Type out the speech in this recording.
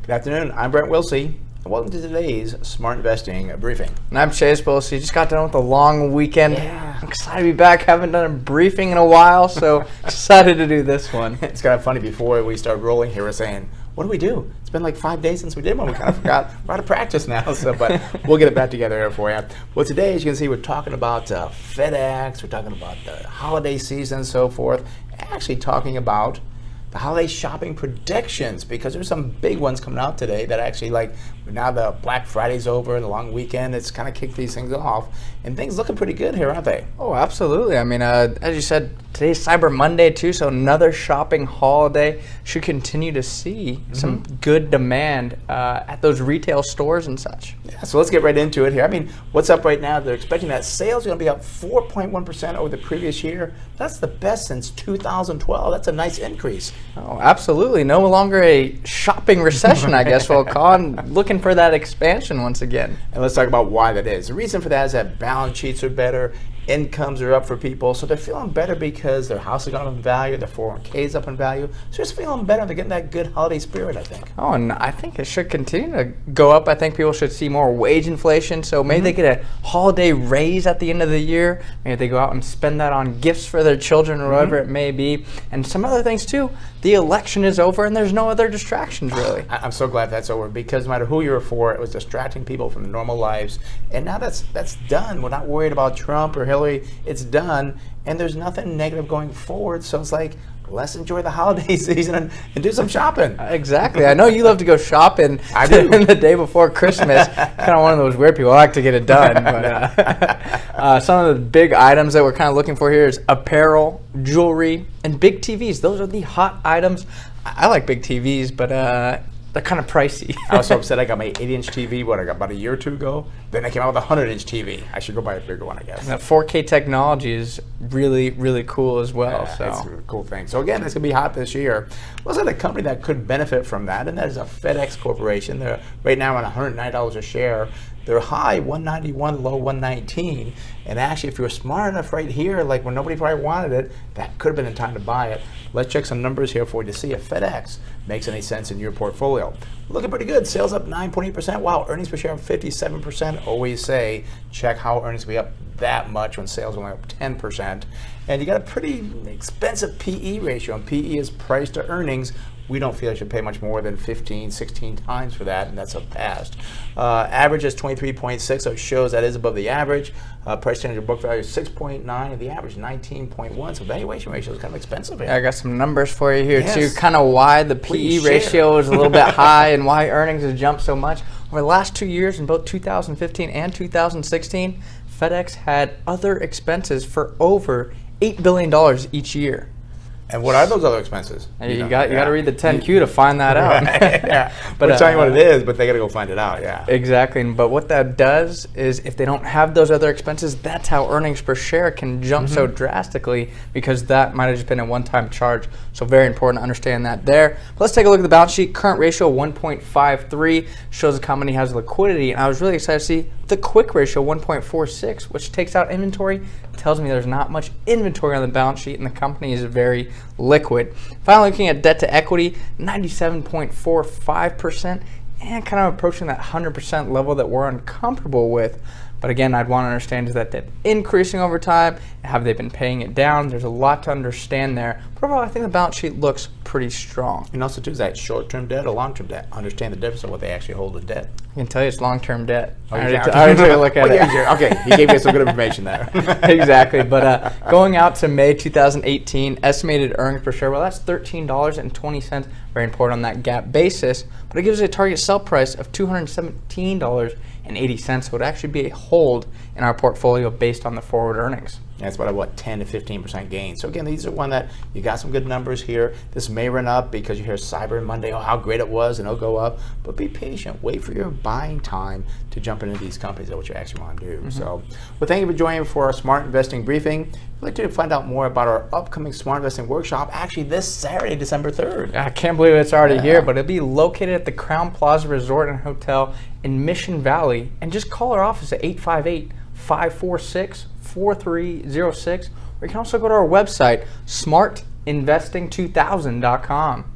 Good afternoon. I'm Brent Wilsey. Welcome to today's Smart Investing Briefing. And I'm Chase Wilsey. Just got done with a long weekend. Yeah. I'm excited to be back. Haven't done a briefing in a while, so excited to do this one. It's kind of funny, before we start rolling here, we're saying, what do we do? It's been like 5 days since we did one. We kind of forgot. We're out of practice now, but we'll get it back together here for you. Well, today, as you can see, we're talking about FedEx. We're talking about the holiday season and so forth. Actually talking about the holiday shopping predictions, because there's some big ones coming out today that actually, like, now the Black Friday's over, the long weekend, it's kind of kicked these things off, and things looking pretty good here, aren't they? Oh, absolutely. I mean, as you said, today's Cyber Monday too, so another shopping holiday. Should continue to see some good demand at those retail stores and such. Yeah, so let's get right into it here. I mean, what's up right now? They're expecting that sales are going to be up 4.1% over the previous year. That's the best since 2012. That's a nice increase. Oh, absolutely. No longer a shopping recession, I guess we'll call it. Looking for that expansion once again. And let's talk about why that is. The reason for that is that balance sheets are better, incomes are up for people, so they're feeling better because their house is up in value, their 401k is up in value. So just feeling better. They're getting that good holiday spirit, I think. Oh, and I think it should continue to go up. I think people should see more wage inflation, so maybe they get a holiday raise at the end of the year. Maybe they go out and spend that on gifts for their children or whatever it may be. And some other things too. The election is over and there's no other distractions really. I'm so glad that's over, because no matter who you were for, it was distracting people from their normal lives. And now that's done. We're not worried about Trump or Hillary. It's done, and there's nothing negative going forward. So it's like, let's enjoy the holiday season and do some shopping. Exactly. I know you love to go shopping I do. the day before Christmas. Kind of one of those weird people. I like to get it done. But some of the big items that we're kind of looking for here is apparel, jewelry, and big TVs. Those are the hot items. I like big TVs, but they're kind of pricey. I was so upset. I got my 80-inch TV, I got about a year or two ago. Then I came out with a 100-inch TV. I should go buy a bigger one, I guess. And that 4K technology is really, really cool as well. Yeah, it's a cool thing. So again, it's going to be hot this year. Let's look at a company that could benefit from that, and that is a FedEx Corporation. They're right now at $109 a share. They're high 191, low 119. And actually, if you were smart enough right here, like when nobody probably wanted it, that could have been the time to buy it. Let's check some numbers here for you to see if FedEx makes any sense in your portfolio. Looking pretty good. Sales up 9.8%. Wow, earnings per share up 57%. Always say, check how earnings will be up that much when sales are only up 10%. And you got a pretty expensive PE ratio, and PE is price to earnings. We don't feel I should pay much more than 15, 16 times for that, and that's a past. Average is 23.6, so it shows that is above the average. Price to book value is 6.9, and the average 19.1. So valuation ratio is kind of expensive here. I got some numbers for you here too, Yes. kind of why the Please PE share. ratio is a little bit high and why earnings has jumped so much. Over the last 2 years, in both 2015 and 2016, FedEx had other expenses for over $8 billion each year. And what are those other expenses? You got to read the 10Q to find that out. Yeah. But We'll tell you what it is, but they got to go find it out. Yeah. Exactly. But what that does is, if they don't have those other expenses, that's how earnings per share can jump so drastically, because that might have just been a one-time charge. So very important to understand that there. But let's take a look at the balance sheet. Current ratio 1.53 shows the company has liquidity. And I was really excited to see the quick ratio 1.46, which takes out inventory. Tells me there's not much inventory on the balance sheet and the company is very liquid. Finally, looking at debt to equity, 97.45%, and kind of approaching that 100% level that we're uncomfortable with. But again, I'd want to understand, is that debt increasing over time? Have they been paying it down? There's a lot to understand there. But overall, I think the balance sheet looks pretty strong. And also, too, is that short-term debt or long-term debt? Understand the difference of what they actually hold in debt. I can tell you it's long-term debt. Oh, I already took a look at it. Okay, he gave me some good information there. Exactly. But going out to May 2018, estimated earnings per share, well, that's $13.20. Very important on that GAAP basis. But it gives a target sell price of $217.80. So it would actually be a hold in our portfolio based on the forward earnings. That's about a 10 to 15% gain. So again, these are one that you got some good numbers here. This may run up because you hear Cyber Monday, oh, how great it was, and it'll go up. But be patient. Wait for your buying time to jump into these companies. That's what you actually want to do. So, well, thank you for joining for our Smart Investing Briefing. If you'd like to find out more about our upcoming Smart Investing Workshop, actually this Saturday, December 3rd. I can't believe it's already here, but it'll be located at the Crown Plaza Resort and Hotel in Mission Valley. And just call our office at 858-546-4306. Or you can also go to our website, smartinvesting2000.com.